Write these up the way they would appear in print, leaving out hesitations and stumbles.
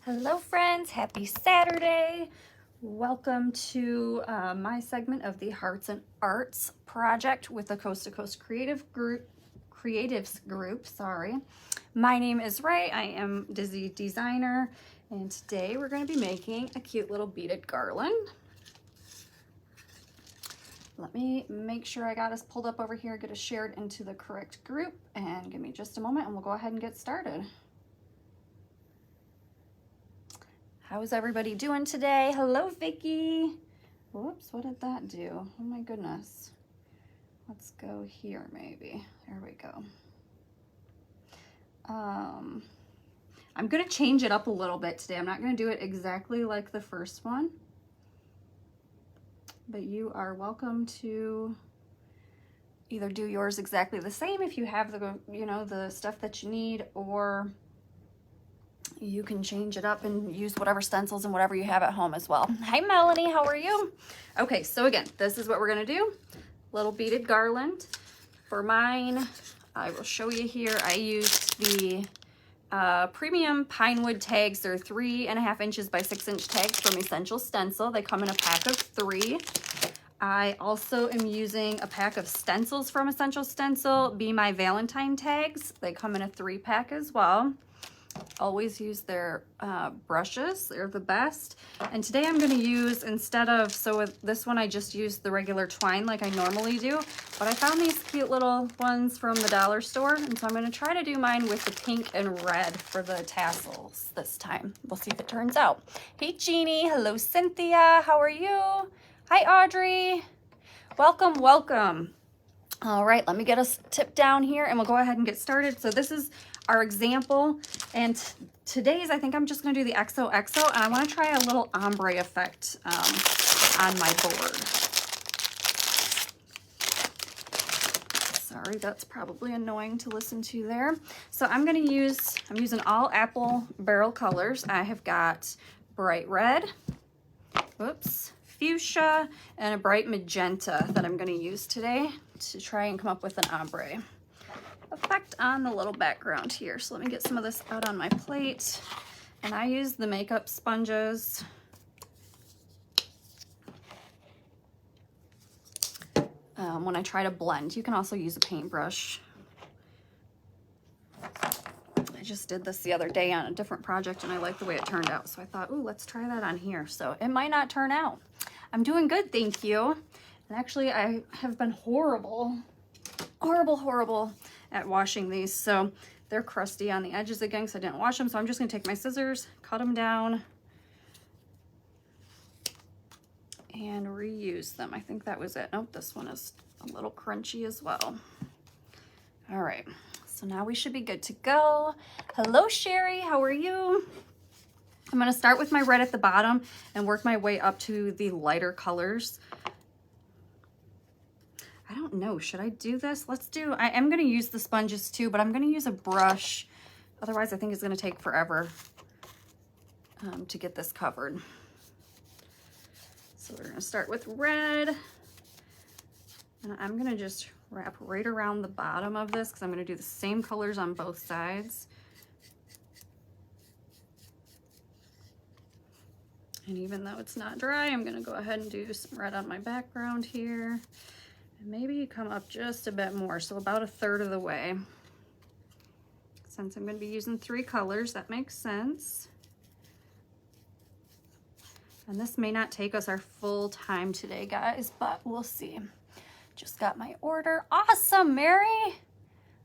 Hello friends, happy Saturday. Welcome to my segment of the Hearts and Arts project with the Coast to Coast Creatives Group. My name is Ray. I am Dizzy Designer, and today we're going to be making a cute little beaded garland. Let me make sure I got us pulled up over here, get us shared into the correct group, and give me just a moment and we'll go ahead and get started. How's everybody doing today? Hello, Vicky. Whoops, what did that do? Oh my goodness. Let's go here maybe. There we go. I'm gonna change it up a little bit today. I'm not gonna do it exactly like the first one, but you are welcome to either do yours exactly the same if you have the, the stuff that you need, or you can change it up and use whatever stencils and whatever you have at home as well. Hi Melanie, how are you? Okay, so again, this is what we're gonna do. Little beaded garland. For mine, I will show you here. I used the premium pine wood tags. They're 3.5 inches by 6 inch tags from Essential Stencil. They come in a pack of 3. I also am using a pack of stencils from Essential Stencil. Be My Valentine tags. They come in a 3-pack as well. Always use their brushes. They're the best. And today I'm going to use, instead of, so with this one I just used the regular twine like I normally do, but I found these cute little ones from the dollar store, and so I'm going to try to do mine with the pink and red for the tassels this time. We'll see if it turns out. Hey Jeannie, hello Cynthia, how are you? Hi Audrey, welcome, welcome. All right, let me get us tipped down here and we'll go ahead and get started. So this is our example, and today's, I think I'm just going to do the XOXO, and I want to try a little ombre effect on my board. Sorry, that's probably annoying to listen to there. So I'm using all apple barrel colors. I have got bright red, fuchsia, and a bright magenta that I'm going to use today to try and come up with an ombre effect on the little background here. So let me get some of this out on my plate. And I use the makeup sponges. When I try to blend. You can also use a paintbrush. I just did this the other day on a different project and I like the way it turned out. So I thought, ooh, let's try that on here. So it might not turn out. I'm doing good, thank you. And actually I have been horrible at washing these, so they're crusty on the edges again because I didn't wash them. So I'm just gonna take my scissors, cut them down, and reuse them. I think that was it. Nope, this one is a little crunchy as well. All right, so now we should be good to go. Hello Sherry, how are you? I'm gonna start with my red at the bottom and work my way up to the lighter colors. I don't know, should I do this? I am gonna use the sponges too, but I'm gonna use a brush. Otherwise I think it's gonna take forever to get this covered. So we're gonna start with red. And I'm gonna just wrap right around the bottom of this because I'm gonna do the same colors on both sides. And even though it's not dry, I'm gonna go ahead and do some red on my background here. Maybe come up just a bit more, so about 1/3 of the way. Since I'm going to be using 3 colors, that makes sense. And this may not take us our full time today, guys, but we'll see. Just got my order. Awesome, Mary!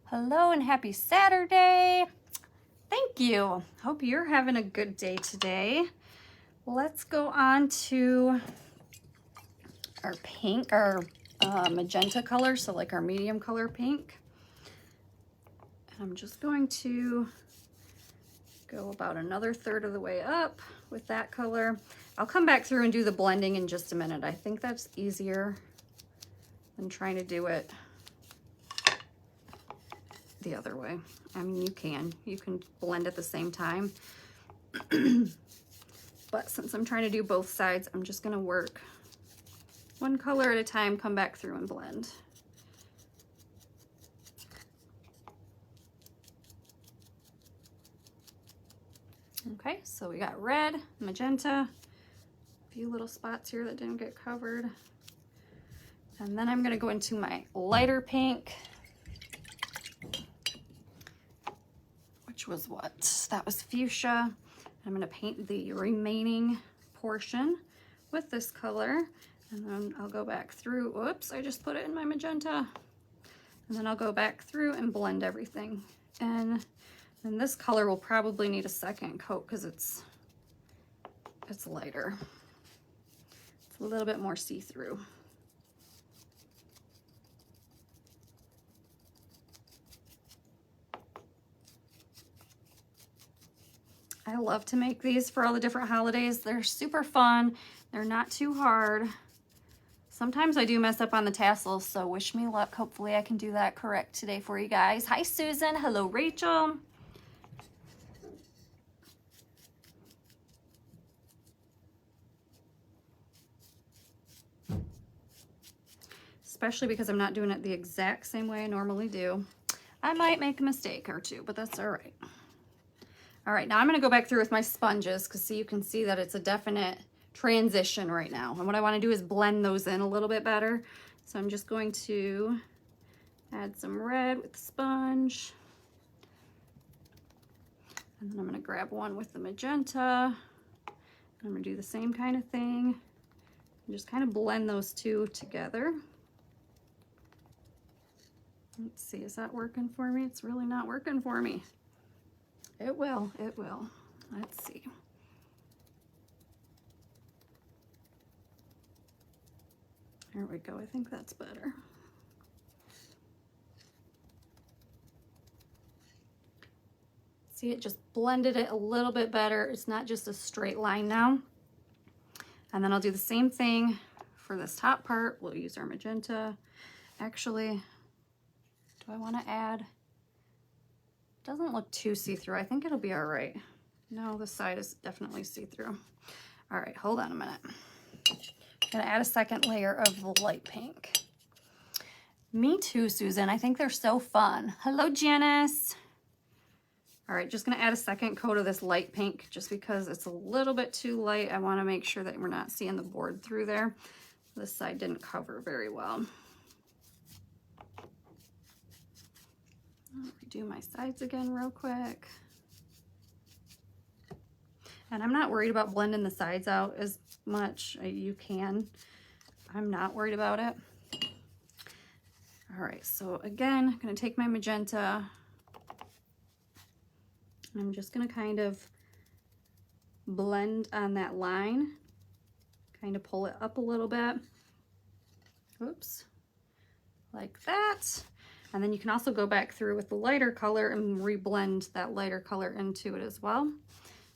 Hello and happy Saturday. Thank you. Hope you're having a good day today. Let's go on to our pink, our magenta color, so like our medium color pink. And I'm just going to go about another 1/3 of the way up with that color. I'll come back through and do the blending in just a minute. I think that's easier than trying to do it the other way. I mean, you can blend at the same time. But since I'm trying to do both sides, I'm just going to work one color at a time, come back through and blend. Okay, so we got red, magenta, a few little spots here that didn't get covered. And then I'm gonna go into my lighter pink, which was what? That was fuchsia. I'm gonna paint the remaining portion with this color. And then I'll go back through, whoops, I just put it in my magenta. And then I'll go back through and blend everything. And this color will probably need a second coat because it's lighter. It's a little bit more see-through. I love to make these for all the different holidays. They're super fun. They're not too hard. Sometimes I do mess up on the tassels, so wish me luck. Hopefully I can do that correct today for you guys. Hi, Susan. Hello, Rachel. Especially because I'm not doing it the exact same way I normally do. I might make a mistake or two, but that's all right. All right, now I'm gonna go back through with my sponges because you can see that it's a definite transition right now. And what I wanna do is blend those in a little bit better. So I'm just going to add some red with the sponge. And then I'm gonna grab one with the magenta. I'm gonna do the same kind of thing. And just kind of blend those two together. Let's see, is that working for me? It's really not working for me. It will, it will. Let's see. There we go, I think that's better. See, it just blended it a little bit better. It's not just a straight line now. And then I'll do the same thing for this top part. We'll use our magenta. Actually, do I want to add? Doesn't look too see-through. I think it'll be all right. No, this side is definitely see-through. All right, hold on a minute. I'm gonna add a second layer of the light pink. Me too, Susan. I think they're so fun. Hello, Janice. All right, just gonna add a second coat of this light pink just because it's a little bit too light. I wanna make sure that we're not seeing the board through there. This side didn't cover very well. I'll redo my sides again real quick. And I'm not worried about blending the sides out as much. You can. I'm not worried about it. All right, so again, I'm gonna take my magenta. I'm just gonna kind of blend on that line, kind of pull it up a little bit. Oops, like that. And then you can also go back through with the lighter color and reblend that lighter color into it as well.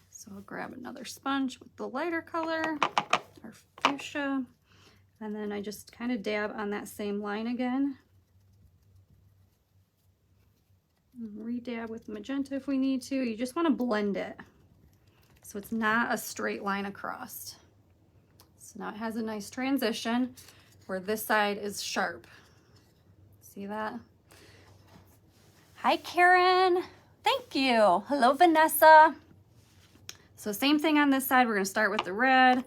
So I'll grab another sponge with the lighter color, our fuchsia, and then I just kind of dab on that same line again. Re-dab with magenta if we need to. You just want to blend it so it's not a straight line across. So now it has a nice transition where this side is sharp. See that? Hi, Karen. Thank you. Hello, Vanessa. So same thing on this side. We're going to start with the red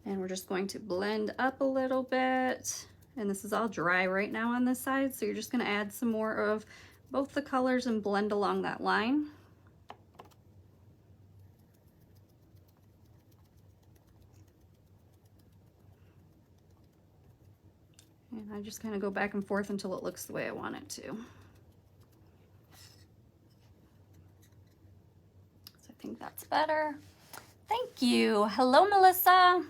and we're just going to blend up a little bit. And this is all dry right now on this side. So you're just going to add some more of both the colors and blend along that line. And I just kind of go back and forth until it looks the way I want it to. I think that's better. Thank you. Hello, Melissa.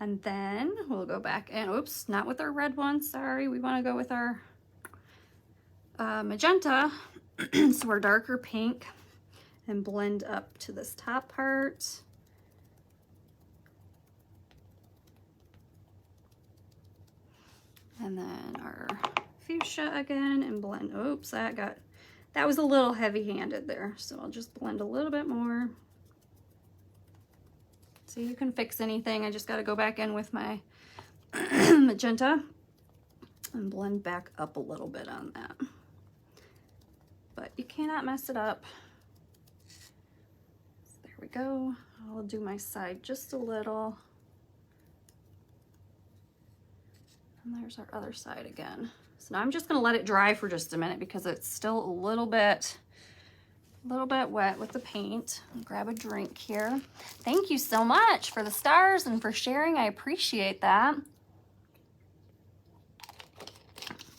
And then we'll go back and, oops, not with our red one. Sorry, we want to go with our magenta. So our darker pink and blend up to this top part. And then our fuchsia again and blend. Oops, that was a little heavy-handed there, so I'll just blend a little bit more. So you can fix anything. I just got to go back in with my magenta and blend back up a little bit on that. But you cannot mess it up. go. I'll do my side just a little. And there's our other side again. So now I'm just gonna let it dry for just a minute because it's still a little bit wet with the paint. I'll grab a drink here. Thank you so much for the stars and for sharing. I appreciate that.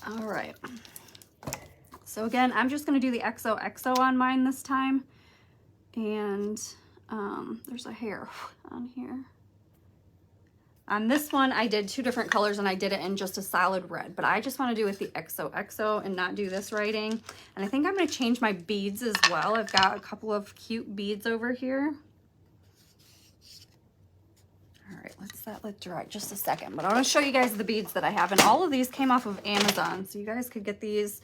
All right. So again, I'm just gonna do the XOXO on mine this time. And there's a hair on here. On this one, I did 2 different colors and I did it in just a solid red, but I just want to do with the XOXO and not do this writing. And I think I'm going to change my beads as well. I've got a couple of cute beads over here. All right, let that dry just a second, but I want to show you guys the beads that I have. And all of these came off of Amazon, so you guys could get these.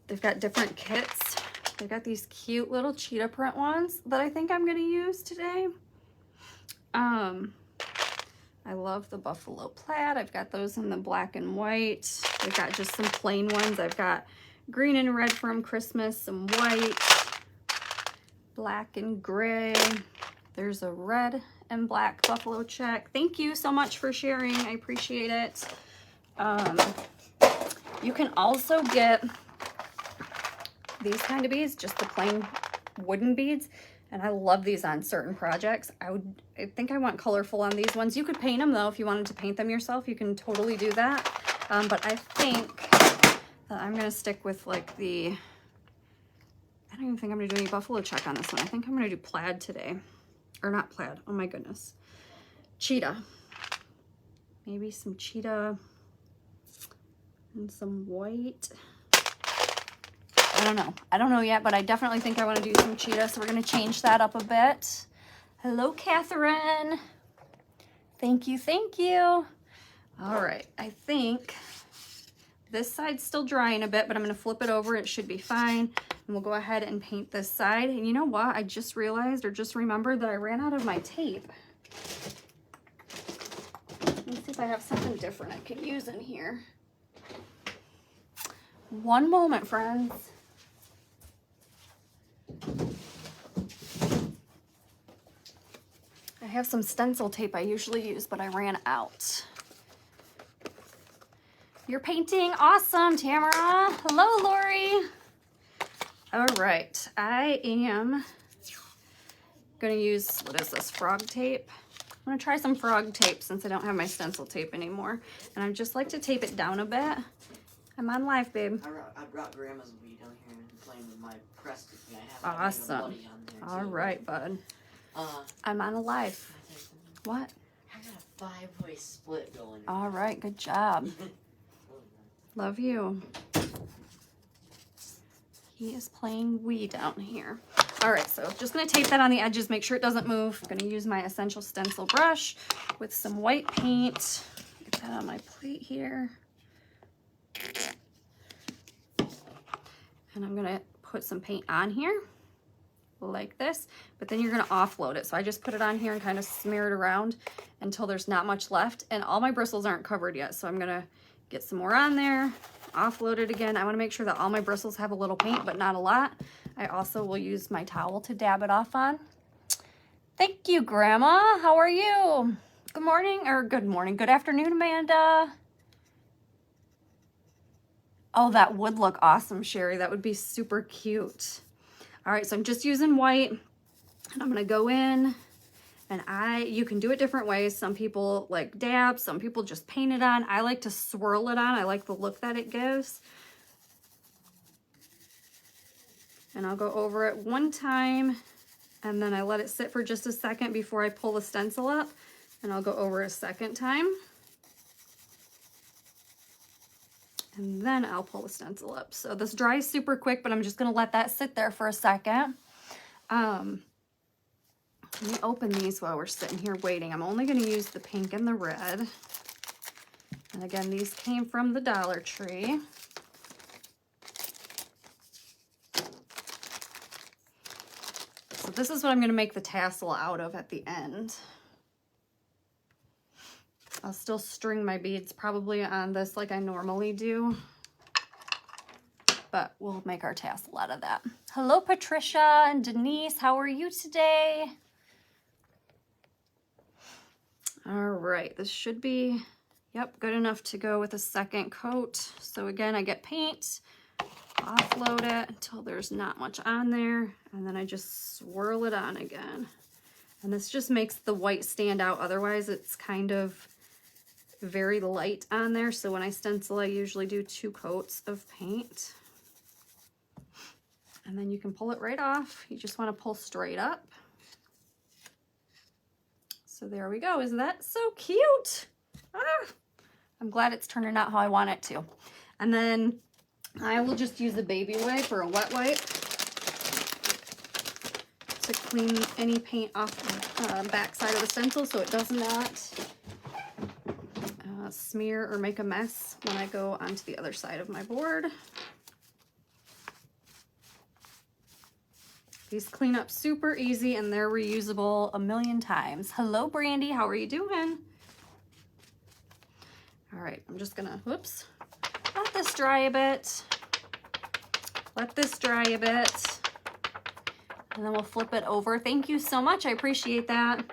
They've got different kits. They've got these cute little cheetah print ones that I think I'm going to use today. I love the buffalo plaid. I've got those in the black and white. I've got just some plain ones. I've got green and red from Christmas, some white, black and gray. There's a red and black buffalo check. Thank you so much for sharing. I appreciate it. You can also get these kind of beads, just the plain wooden beads. And I love these on certain projects. I think I want colorful on these ones. You could paint them though. If you wanted to paint them yourself, you can totally do that. But I think that I'm gonna stick with like I don't even think I'm gonna do any buffalo check on this one. I think I'm gonna do plaid today. Or not plaid, oh my goodness. Cheetah. Maybe some cheetah and some white. I don't know yet, but I definitely think I want to do some cheetah, so we're going to change that up a bit. Hello, Catherine. Thank you, thank you. All right, I think this side's still drying a bit, but I'm going to flip it over. It should be fine. And we'll go ahead and paint this side. And you know what? I just realized or just remembered that I ran out of my tape. Let me see if I have something different I can use in here. One moment, friends. I have some stencil tape I usually use, but I ran out. You're painting? Awesome, Tamara. Hello, Lori. All right, I am gonna use, what is this, frog tape? I'm gonna try some frog tape since I don't have my stencil tape anymore. And I just like to tape it down a bit. I'm on live, babe. I brought Grandma's weed down here and playing with my press cookie. Awesome. All right, bud. I'm on a live. What? I got a 5-way split going. All right, good job. Love you. He is playing Wii down here. All right, so just gonna tape that on the edges, make sure it doesn't move. I'm gonna use my Essential Stencil brush with some white paint. Get that on my plate here. And I'm gonna put some paint on here like this, but then you're gonna offload it. So I just put it on here and kind of smear it around until there's not much left. And all my bristles aren't covered yet, so I'm gonna get some more on there, offload it again. I wanna make sure that all my bristles have a little paint, but not a lot. I also will use my towel to dab it off on. Thank you, Grandma. How are you? Good morning, or good morning, good afternoon, Amanda. Oh, that would look awesome, Sherry. That would be super cute. All right, so I'm just using white, and I'm gonna go in, and you can do it different ways. Some people like dab, some people just paint it on. I like to swirl it on. I like the look that it gives. And I'll go over it one time, and then I let it sit for just a second before I pull the stencil up, and I'll go over a second time. And then I'll pull the stencil up. So this dries super quick, but I'm just gonna let that sit there for a second. Let me open these while we're sitting here waiting. I'm only gonna use the pink and the red. And again, these came from the Dollar Tree. So this is what I'm gonna make the tassel out of at the end. I'll still string my beads probably on this like I normally do, but we'll make our tassel out of that. Hello, Patricia and Denise. How are you today? All right, this should be, yep, good enough to go with a second coat. So again, I get paint, offload it until there's not much on there, and then I just swirl it on again. And this just makes the white stand out. Otherwise, it's kind of very light on there. So when I stencil, I usually do 2 coats of paint. And then you can pull it right off. You just want to pull straight up. So there we go. Isn't that so cute? Ah, I'm glad it's turning out how I want it to. And then I will just use a baby wipe or a wet wipe to clean any paint off the back side of the stencil so it does not smear or make a mess when I go onto the other side of my board. These clean up super easy and they're reusable a million times. Hello, Brandy, how are you doing? All right, I'm just gonna, whoops, let this dry a bit. Let this dry a bit. And then we'll flip it over. Thank you so much, I appreciate that.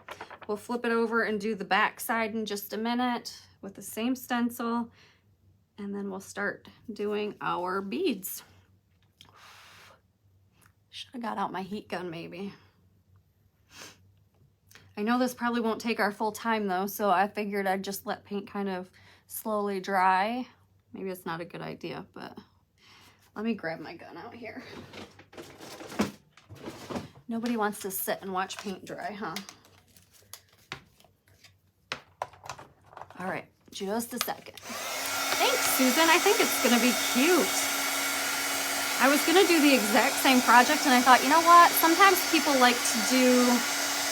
We'll flip it over and do the back side in just a minute with the same stencil. And then we'll start doing our beads. Should have got out my heat gun maybe. I know this probably won't take our full time though, so I figured I'd just let paint kind of slowly dry. Maybe it's not a good idea, but let me grab my gun out here. Nobody wants to sit and watch paint dry, huh? All right, just a second. Thanks, Susan. I think it's gonna be cute. I was gonna do the exact same project and I thought, you know what? Sometimes people like to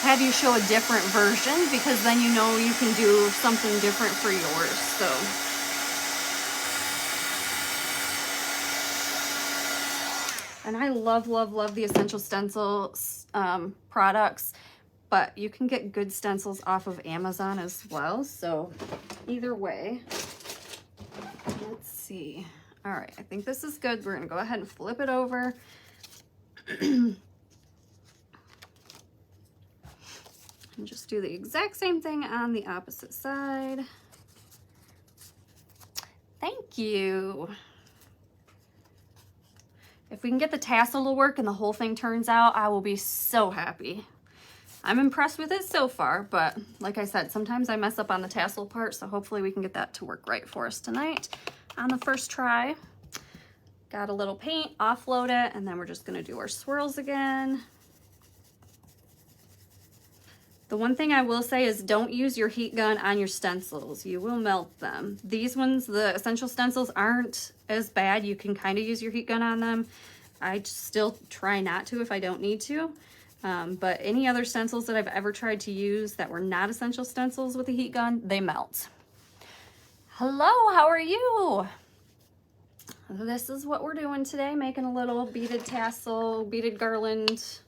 have you show a different version because then you know you can do something different for yours, so. And I love, love, love the Essential Stencils products, but you can get good stencils off of Amazon as well, so either way. Let's see. All right, I think this is good. We're gonna go ahead and flip it over. And just do the exact same thing on the opposite side. Thank you. If we can get the tassel to work and the whole thing turns out, I will be so happy. I'm impressed with it so far, but like I said, sometimes I mess up on the tassel part, so hopefully we can get that to work right for us tonight. On the first try, got a little paint, offload it, and then we're just gonna do our swirls again. The one thing I will say is don't use your heat gun on your stencils. You will melt them. These ones, the Essential Stencils, aren't as bad. You can kind of use your heat gun on them. I still try not to if I don't need to. But any other stencils that I've ever tried to use that were not Essential Stencils with a heat gun, they melt. Hello, how are you? This is what we're doing today, making a little beaded tassel, beaded garland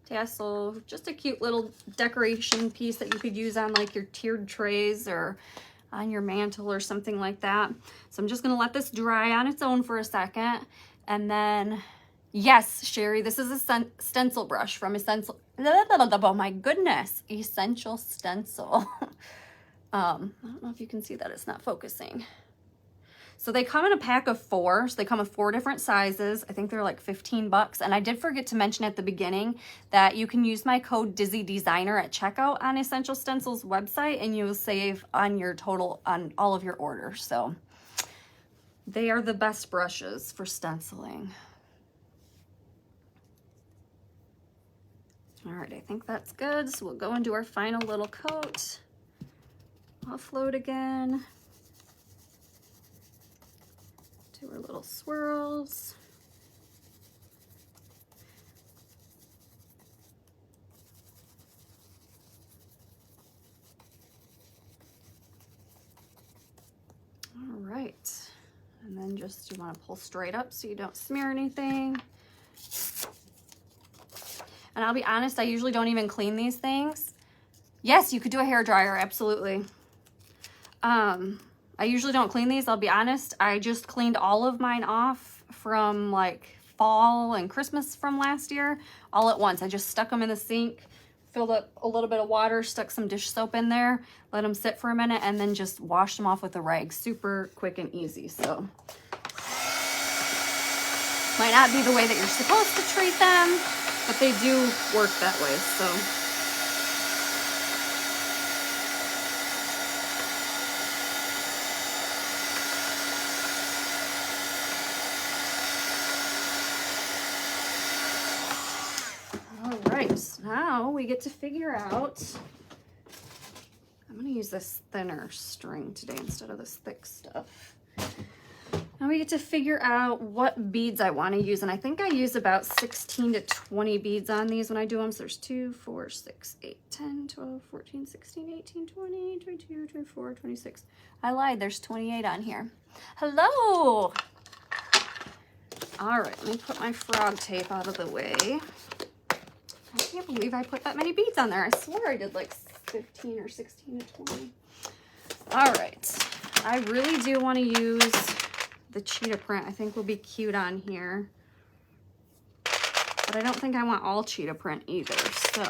tassel, just a cute little decoration piece that you could use on like your tiered trays or on your mantle or something like that. So I'm just gonna let this dry on its own for a second. And then, yes, Sherry, this is a stencil brush from Essential, oh my goodness, Essential Stencil. I don't know if you can see that, it's not focusing. So they come in a pack of 4, so they come with 4 different sizes. I think they're like 15 bucks. And I did forget to mention at the beginning that you can use my code DizzyDesigner at checkout on Essential Stencil's website and you will save on your total, on all of your orders. So they are the best brushes for stenciling. All right, I think that's good. So we'll go and do our final little coat. Offload again. Do our little swirls. All right, and then just you want to pull straight up so you don't smear anything. And I'll be honest, I usually don't even clean these things. Yes, you could do a hair dryer, absolutely. I usually don't clean these, I'll be honest. I just cleaned all of mine off from like fall and Christmas from last year all at once. I just stuck them in the sink, filled up a little bit of water, stuck some dish soap in there, let them sit for a minute, and then just washed them off with a rag. Super quick and easy. So might not be the way that you're supposed to treat them, but they do work that way. So all right, now we get to figure out, I'm going to use this thinner string today instead of this thick stuff. Now we get to figure out what beads I want to use, and I think I use about 16 to 20 beads on these when I do them. So there's 2, 4, 6, 8, 10, 12, 14, 16, 18, 20, 22, 24, 26. I lied, there's 28 on here. Hello! All right, let me put my frog tape out of the way. I can't believe I put that many beads on there. I swore I did like 15 or 16 to 20. All right, I really do want to use the cheetah print. I think will be cute on here, but I don't think I want all cheetah print either. So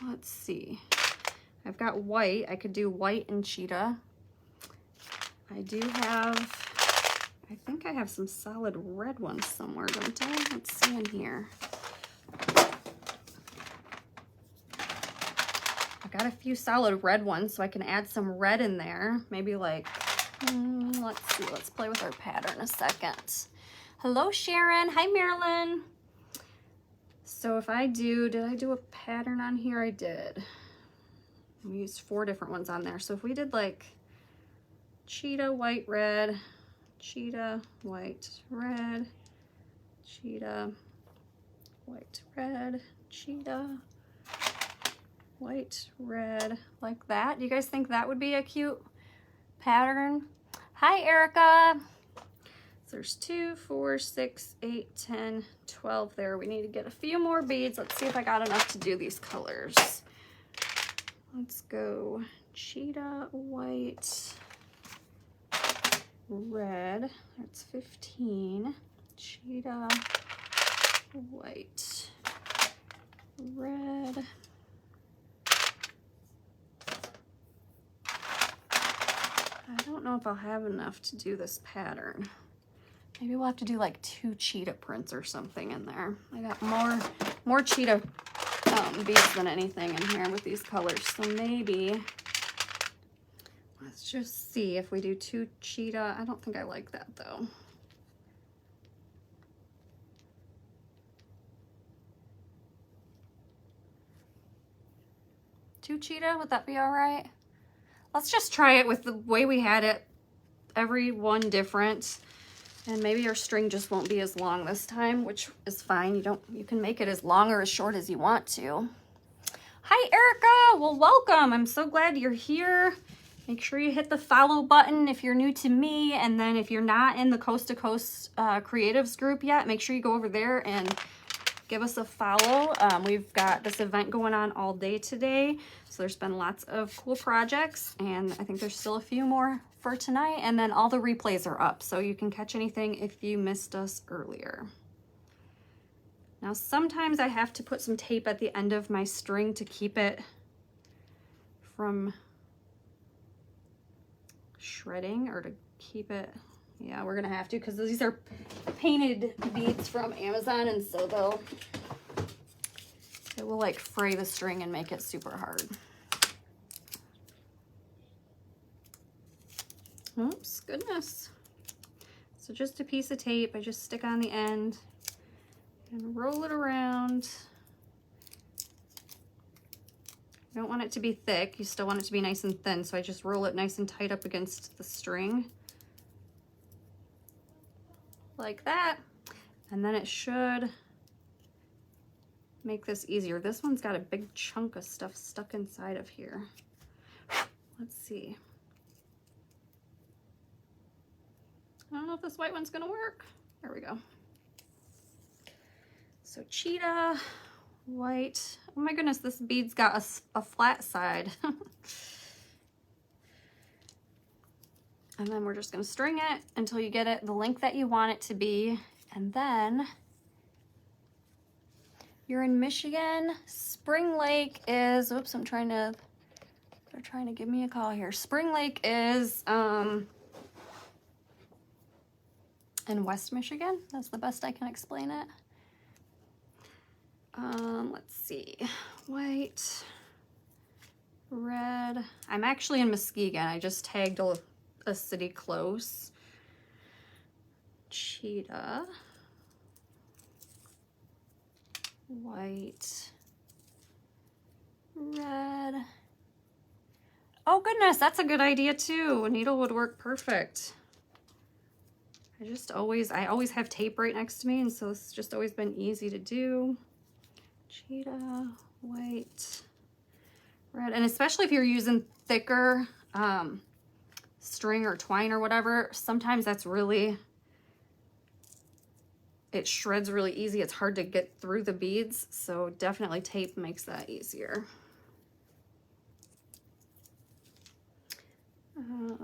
let's see. I've got white. I could do white and cheetah. I do have, I think I have some solid red ones somewhere, don't I? Let's see in here. I've got a few solid red ones, so I can add some red in there. Maybe like, let's see, let's play with our pattern a second. Hello, Sharon. Hi, Marilyn. So if I do, did I do a pattern on here? I did. We used 4 different ones on there. So if we did like cheetah, white, red, cheetah, white, red, cheetah, white, red, cheetah, white, red, like that. Do you guys think that would be a cute pattern? Hi, Erica. So there's 2, 4, 6, 8, 10, 12 there. We need to get a few more beads. Let's see if I got enough to do these colors. Let's go cheetah, white, red. That's 15. Cheetah, white, red. I don't know if I'll have enough to do this pattern. Maybe we'll have to do like 2 cheetah prints or something in there. I got more cheetah beads than anything in here with these colors. So maybe, let's just see if we do 2 cheetah. I don't think I like that though. Two cheetah, would that be all right? Let's just try it with the way we had it. Every one different. And maybe our string just won't be as long this time, which is fine. You can make it as long or as short as you want to. Hi, Erica. Well, welcome. I'm so glad you're here. Make sure you hit the follow button if you're new to me. And then if you're not in the Coast to Coast Creatives group yet, make sure you go over there and give us a follow. We've got this event going on all day today. So there's been lots of cool projects, and I think there's still a few more for tonight. And then all the replays are up, so you can catch anything if you missed us earlier. Now, sometimes I have to put some tape at the end of my string to keep it from shredding, or to keep it, yeah, we're gonna have to, because these are painted beads from Amazon, and so it will like fray the string and make it super hard. Oops, goodness. So just a piece of tape, I just stick on the end and roll it around. You don't want it to be thick, you still want it to be nice and thin, so I just roll it nice and tight up against the string. Like that. And then it should make this easier. This one's got a big chunk of stuff stuck inside of here. Let's see. I don't know if this white one's gonna work. There we go. So cheetah, white. Oh my goodness, this bead's got a flat side. And then we're just gonna string it until you get it the length that you want it to be. And then you're in Michigan, Spring Lake is, oops, they're trying to give me a call here. Spring Lake is in West Michigan. That's the best I can explain it. Let's see, white, red. I'm actually in Muskegon. I just tagged a city close. Cheetah, white, red. Oh goodness, that's a good idea too. A needle would work perfect. I always have tape right next to me, and so it's just always been easy to do. Cheetah, white, red, and especially if you're using thicker string or twine or whatever, sometimes that's really, it shreds really easy. It's hard to get through the beads, so definitely tape makes that easier.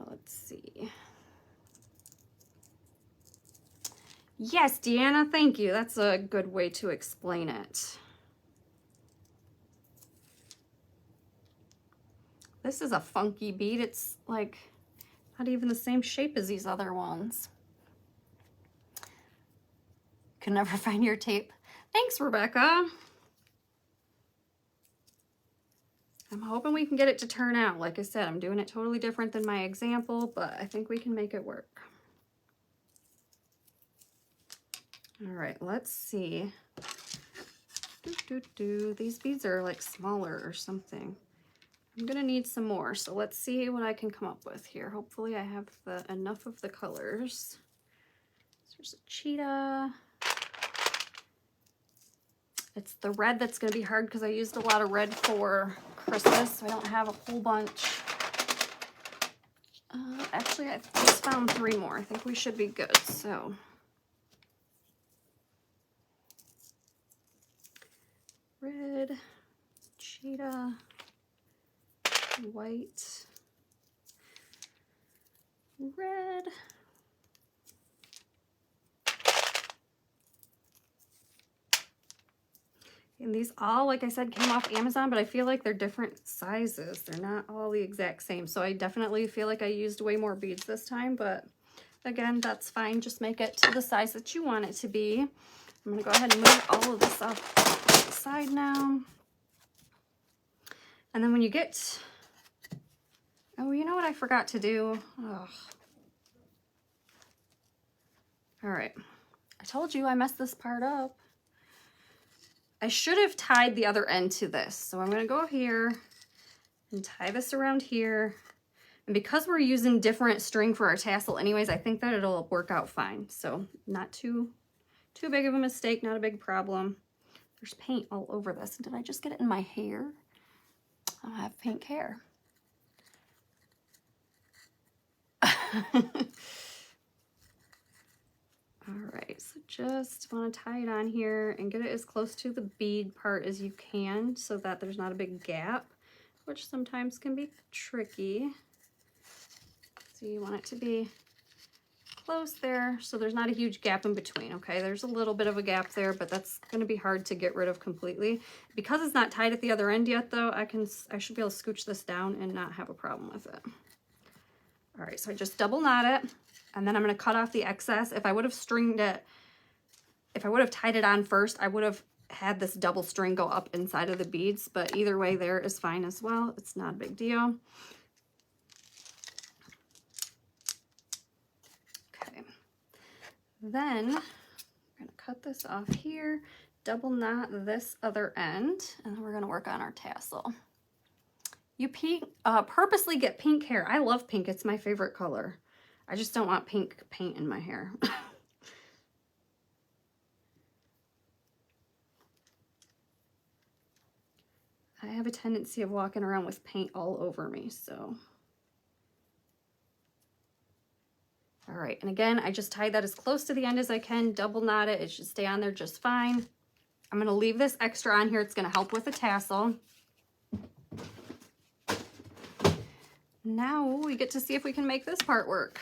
Let's see. Yes, Deanna, thank you. That's a good way to explain it. This is a funky bead. It's like not even the same shape as these other ones. Can never find your tape. Thanks, Rebecca. I'm hoping we can get it to turn out. Like I said, I'm doing it totally different than my example, but I think we can make it work. All right, let's see. These beads are like smaller or something. I'm gonna need some more, so let's see what I can come up with here. Hopefully I have enough of the colors. So there's a cheetah. It's the red that's gonna be hard because I used a lot of red for Christmas, so I don't have a whole bunch. Actually, I just found 3 more. I think we should be good, so. Red, cheetah, white, red, and these all, like I said, came off Amazon, but I feel like they're different sizes. They're not all the exact same, so I definitely feel like I used way more beads this time, but again, that's fine. Just make it to the size that you want it to be. I'm gonna go ahead and move all of this off to the side now. And then when you get, oh, you know what I forgot to do? Oh. All right, I told you I messed this part up. I should have tied the other end to this. So I'm gonna go here and tie this around here. And because we're using different string for our tassel anyways, I think that it'll work out fine. So not too big of a mistake, not a big problem. There's paint all over this. Did I just get it in my hair? I have pink hair. All right, so just want to tie it on here and get it as close to the bead part as you can so that there's not a big gap, which sometimes can be tricky. So you want it to be close there so there's not a huge gap in between. Okay, there's a little bit of a gap there, but that's going to be hard to get rid of completely. Because it's not tied at the other end yet though, I should be able to scooch this down and not have a problem with it. All right, so I just double knot it, and then I'm going to cut off the excess. If I would have stringed it, if I would have tied it on first, I would have had this double string go up inside of the beads, but either way there is fine as well. It's not a big deal. Then I'm going to cut this off here, double knot this other end, and then we're going to work on our tassel. You purposely get pink hair. I love pink. It's my favorite color. I just don't want pink paint in my hair. I have a tendency of walking around with paint all over me, so. All right, and again, I just tied that as close to the end as I can, double knot it. It should stay on there just fine. I'm gonna leave this extra on here. It's gonna help with the tassel. Now we get to see if we can make this part work.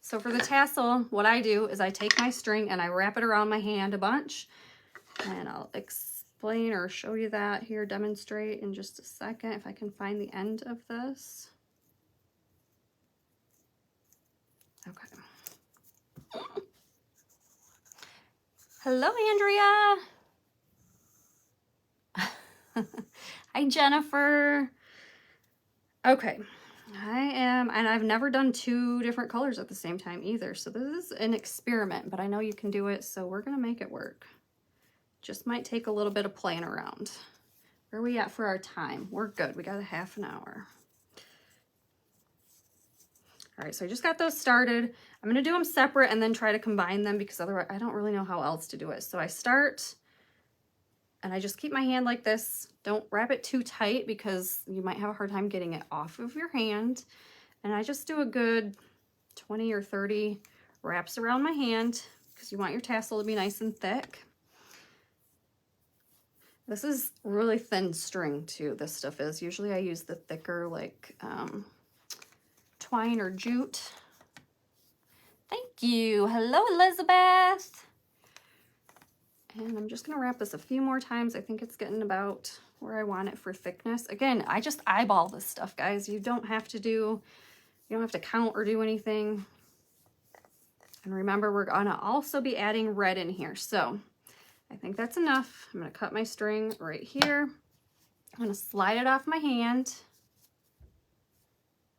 So for the tassel, what I do is I take my string and I wrap it around my hand a bunch, and I'll explain or show you that here, demonstrate in just a second if I can find the end of this. Okay. Hello, Andrea. Hi, Jennifer. Okay. and I've never done 2 different colors at the same time either. So this is an experiment, but I know you can do it. So we're going to make it work. Just might take a little bit of playing around. Where are we at for our time? We're good. We got a half an hour. All right, so I just got those started. I'm going to do them separate and then try to combine them because otherwise I don't really know how else to do it. So I start and I just keep my hand like this. Don't wrap it too tight because you might have a hard time getting it off of your hand. And I just do a good 20 or 30 wraps around my hand because you want your tassel to be nice and thick. This is really thin string too, this stuff is. Usually I use the thicker like twine or jute. Thank you. Hello, Elizabeth. And I'm just gonna wrap this a few more times. I think it's getting about where I want it for thickness. Again, I just eyeball this stuff, guys. You don't have to count or do anything. And remember, we're gonna also be adding red in here. So I think that's enough. I'm gonna cut my string right here. I'm gonna slide it off my hand.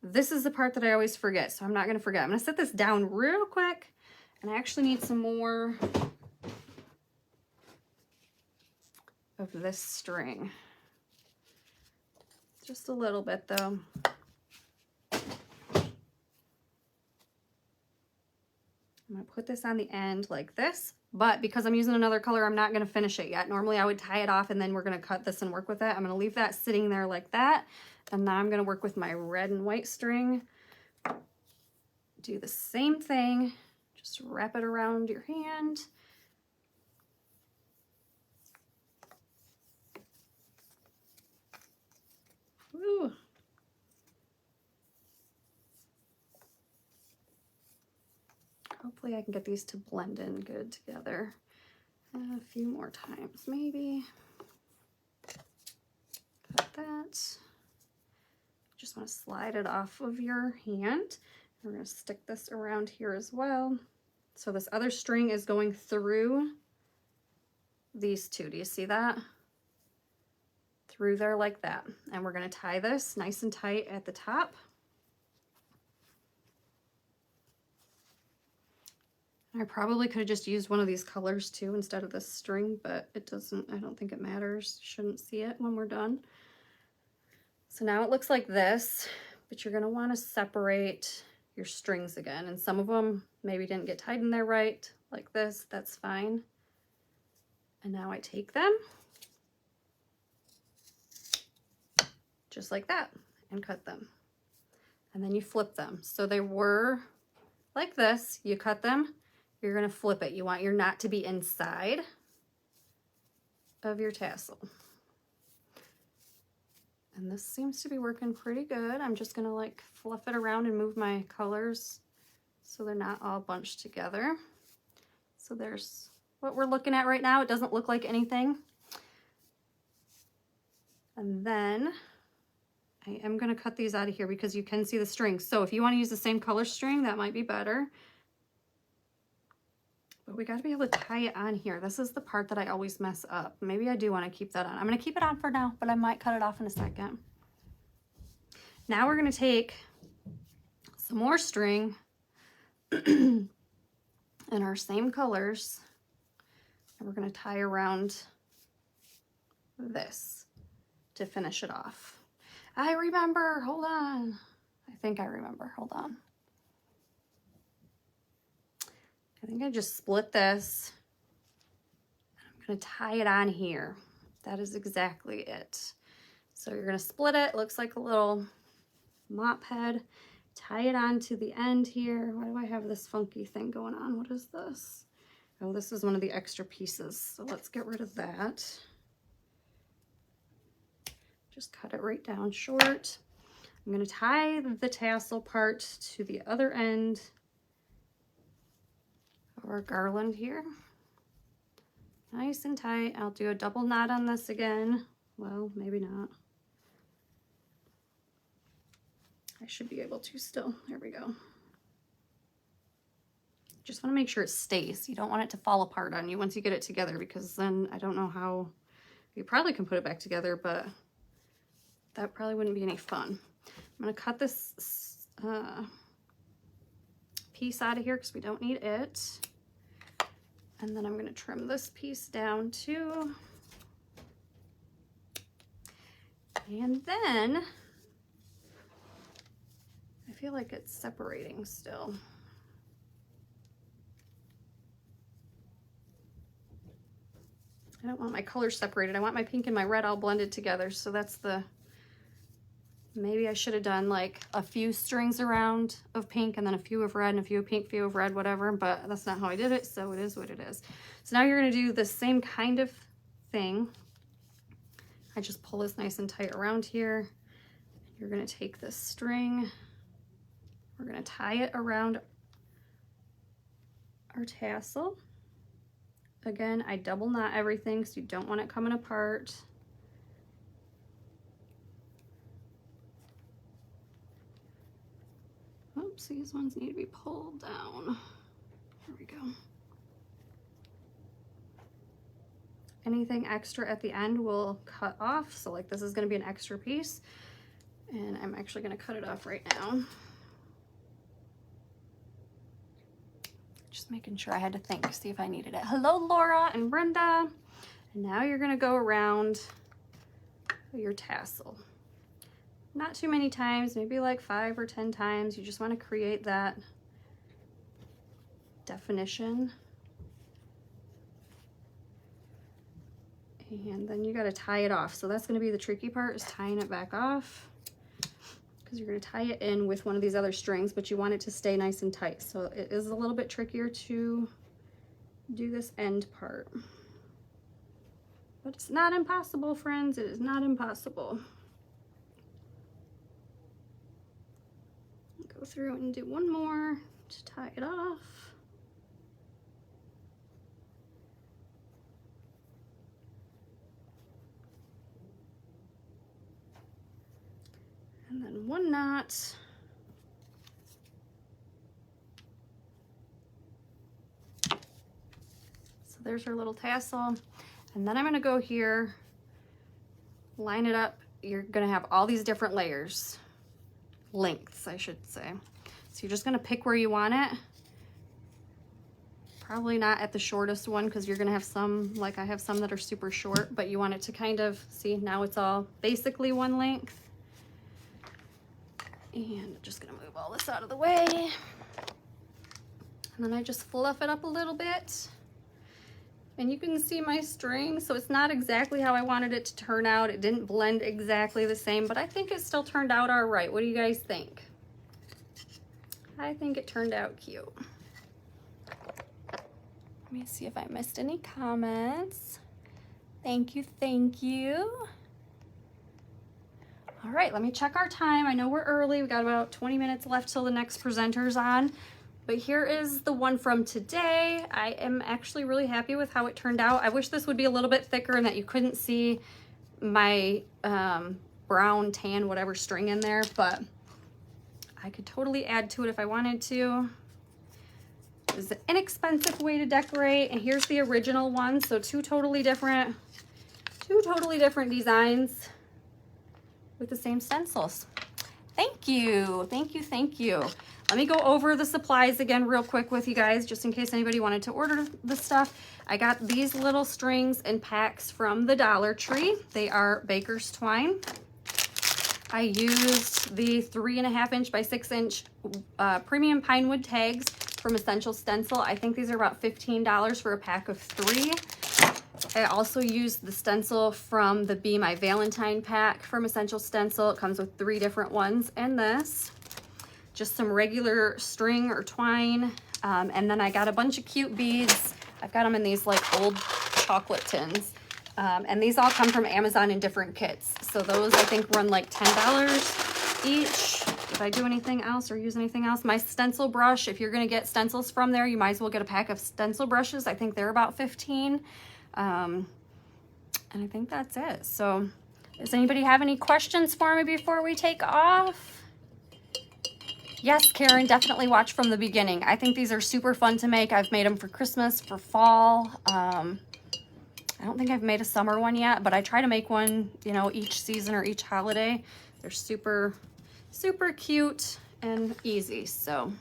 This is the part that I always forget, so I'm not gonna forget. I'm gonna set this down real quick, and I actually need some more of this string. Just a little bit though. I'm gonna put this on the end like this, but because I'm using another color, I'm not gonna finish it yet. Normally I would tie it off and then we're gonna cut this and work with it. I'm gonna leave that sitting there like that. And now I'm gonna work with my red and white string. Do the same thing, just wrap it around your hand. Ooh. Hopefully I can get these to blend in good together. A few more times, maybe. Cut that. Just want to slide it off of your hand. We're going to stick this around here as well. So this other string is going through these two. Do you see that? Through there like that. And we're going to tie this nice and tight at the top. I probably could have just used one of these colors too instead of this string, but it doesn't, I don't think it matters. You shouldn't see it when we're done. So now it looks like this, but you're gonna wanna separate your strings again. And some of them maybe didn't get tied in there right, like this, that's fine. And now I take them, just like that, and cut them. And then you flip them. So they were like this, you cut them, you're gonna flip it. You want your knot to be inside of your tassel. And this seems to be working pretty good. I'm just gonna like fluff it around and move my colors so they're not all bunched together. So there's what we're looking at right now. It doesn't look like anything. And then I am gonna cut these out of here because you can see the string. So if you wanna use the same color string, that might be better. But we gotta be able to tie it on here. This is the part that I always mess up. Maybe I do wanna keep that on. I'm gonna keep it on for now, but I might cut it off in a second. Now we're gonna take some more string in our same colors, and we're gonna tie around this to finish it off. I remember, hold on. I think I remember, hold on. I think I just split this. I'm gonna tie it on here. That is exactly it. So you're gonna split it. It looks like a little mop head. Tie it on to the end here. Why do I have this funky thing going on? What is this? Oh, this is one of the extra pieces. So let's get rid of that. Just cut it right down short. I'm gonna tie the tassel part to the other end of our garland here. Nice and tight. I'll do a double knot on this again. Well, maybe not. I should be able to still. There we go. Just want to make sure it stays. You don't want it to fall apart on you once you get it together, because then I don't know how, you probably can put it back together, but that probably wouldn't be any fun. I'm going to cut this piece out of here because we don't need it. And then I'm going to trim this piece down too. And then I feel like it's separating still. I don't want my colors separated. I want my pink and my red all blended together. So that's the, maybe I should have done like a few strings around of pink and then a few of red and a few of pink, few of red, whatever, but that's not how I did it. So it is what it is. So now you're going to do the same kind of thing. I just pull this nice and tight around here. You're going to take this string. We're going to tie it around our tassel. Again, I double knot everything so you don't want it coming apart. Oops, these ones need to be pulled down. There we go. Anything extra at the end will cut off. So like this is going to be an extra piece, and I'm actually going to cut it off right now. Just making sure, I had to think, see if I needed it. Hello, Laura and Brenda. And now you're going to go around your tassel. Not too many times, maybe like 5 or 10 times. You just want to create that definition. And then you got to tie it off. So that's going to be the tricky part, is tying it back off, because you're going to tie it in with one of these other strings, but you want it to stay nice and tight. So it is a little bit trickier to do this end part. But it's not impossible, friends. It is not impossible. Go through and do one more to tie it off. And then one knot. So there's our little tassel. And then I'm gonna go here, line it up. You're gonna have all these different layers, lengths, I should say. So you're just gonna pick where you want it. Probably not at the shortest one, because you're gonna have some, like I have some that are super short, but you want it to kind of, see, now it's all basically one length. And I'm just gonna move all this out of the way. And then I just fluff it up a little bit. And you can see my string, so it's not exactly how I wanted it to turn out. It didn't blend exactly the same, but I think it still turned out all right. What do you guys think? I think it turned out cute. Let me see if I missed any comments. Thank you, thank you. All right, let me check our time. I know we're early. We got about 20 minutes left till the next presenter's on. But here is the one from today. I am actually really happy with how it turned out. I wish this would be a little bit thicker and that you couldn't see my brown, tan, whatever string in there, but I could totally add to it if I wanted to. It was an inexpensive way to decorate, and here's the original one. So two totally different designs with the same stencils. Thank you, thank you, thank you. Let me go over the supplies again real quick with you guys, just in case anybody wanted to order the stuff. I got these little strings and packs from the Dollar Tree. They are baker's twine. I used the 3.5 inch by 6 inch premium pine wood tags from Essential Stencil. I think these are about $15 for a pack of 3. I also used the stencil from the Be My Valentine pack from Essential Stencil. It comes with 3 different ones, and this. Just some regular string or twine. And then I got a bunch of cute beads. I've got them in these like old chocolate tins. And these all come from Amazon in different kits. So those I think run like $10 each. Did I do anything else or use anything else? My stencil brush, if you're gonna get stencils from there, you might as well get a pack of stencil brushes. I think they're about 15. And I think that's it. So does anybody have any questions for me before we take off? Yes, Karen, definitely watch from the beginning. I think these are super fun to make. I've made them for Christmas, for fall. I don't think I've made a summer one yet, but I try to make one, you know, each season or each holiday. They're super, super cute and easy. So,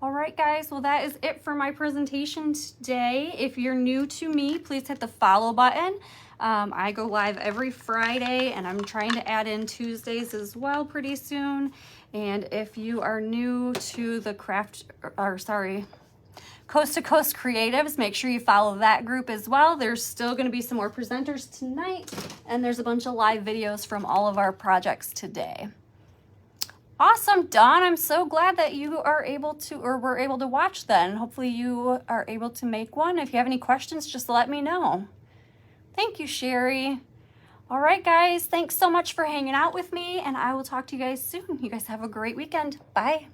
all right, guys. Well, that is it for my presentation today. If you're new to me, please hit the follow button. I go live every Friday, and I'm trying to add in Tuesdays as well pretty soon. And if you are new to the Coast to Coast Creatives, make sure you follow that group as well. There's still going to be some more presenters tonight, and there's a bunch of live videos from all of our projects today. Awesome, Dawn. I'm so glad that you are able to, or were able to watch then. Hopefully you are able to make one. If you have any questions, just let me know. Thank you, Sherry. All right, guys. Thanks so much for hanging out with me, and I will talk to you guys soon. You guys have a great weekend. Bye.